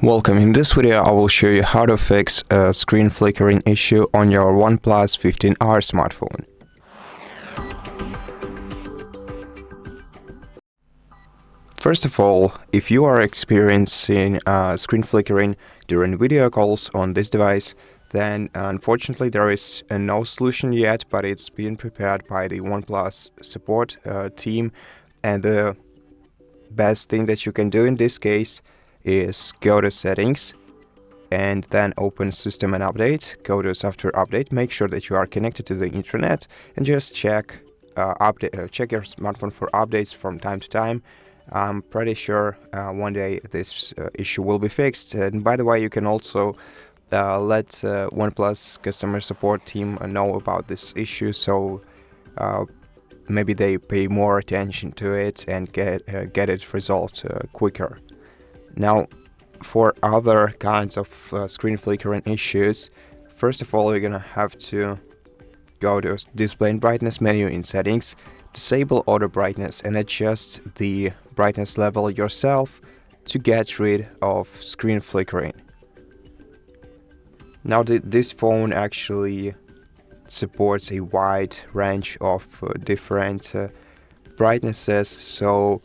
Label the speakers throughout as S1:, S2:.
S1: Welcome. In this video I will show you how to fix a screen flickering issue on your OnePlus 15R smartphone. First of all, if you are experiencing screen flickering during video calls on this device, then unfortunately there is no solution yet, but it's being prepared by the OnePlus support team, and the best thing that you can do in this case is go to settings and then open system and update, go to software update, make sure that you are connected to the internet, and just check check your smartphone for updates from time to time. I'm pretty sure one day this issue will be fixed. And by the way, you can also let OnePlus customer support team know about this issue, so maybe they pay more attention to it and get it resolved quicker. Now, for other kinds of screen flickering issues, first of all, you're gonna have to go to display and brightness menu in settings, disable auto brightness, and adjust the brightness level yourself to get rid of screen flickering. Now, this phone actually supports a wide range of different brightnesses, so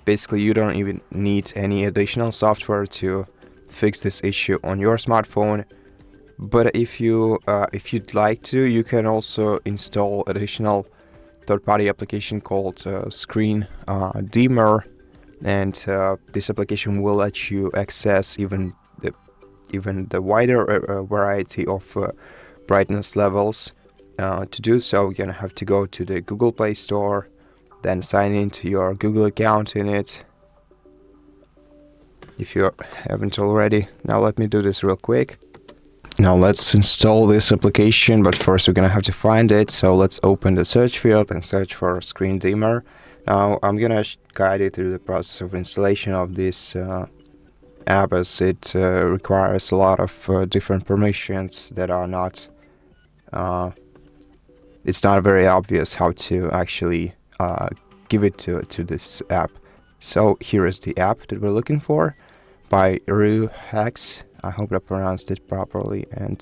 S1: basically you don't even need any additional software to fix this issue on your smartphone. But if you'd like to, you can also install additional third-party application called Screen Deamer, and this application will let you access even the wider variety of brightness levels. To do so, you're gonna have to go to the Google Play Store, then sign into your Google account in it if you haven't already. Now let me do this real quick. Now let's install this application, but first we're gonna have to find it. So let's open the search field and search for Screen Deamer. Now I'm gonna guide you through the process of installation of this app, as it requires a lot of different permissions that are not it's not very obvious how to actually give it to this app. So here is the app that we're looking for, by Ruhex. I hope I pronounced it properly. And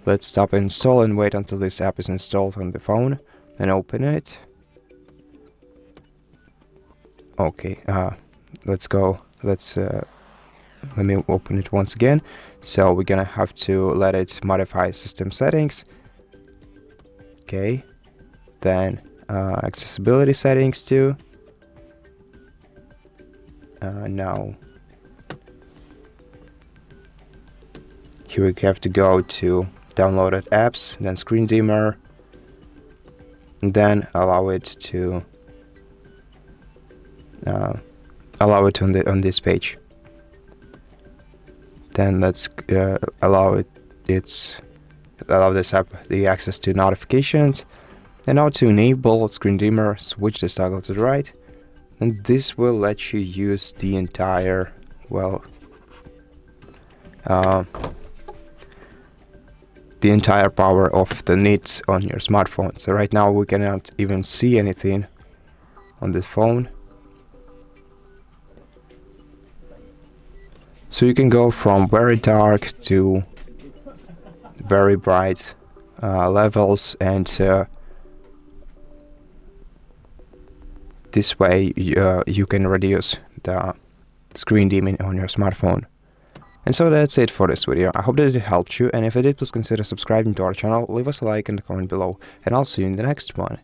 S1: let's stop install and wait until this app is installed on the phone and open it. Okay, let's go. Let me open it once again. So we're gonna have to let it modify system settings. Okay, then accessibility settings too. Now here we have to go to downloaded apps, then Screen Deamer, and then allow it to on this page. Then let's allow this app the access to notifications. And now to enable Screen Deamer, switch this toggle to the right, and this will let you use the entire, the entire power of the nits on your smartphone. So right now we cannot even see anything on the phone. So you can go from very dark to very bright levels, and this way you can reduce the screen dimming on your smartphone. And so that's it for this video. I hope that it helped you, and if it did, please consider subscribing to our channel, leave us a like and a comment below, and I'll see you in the next one.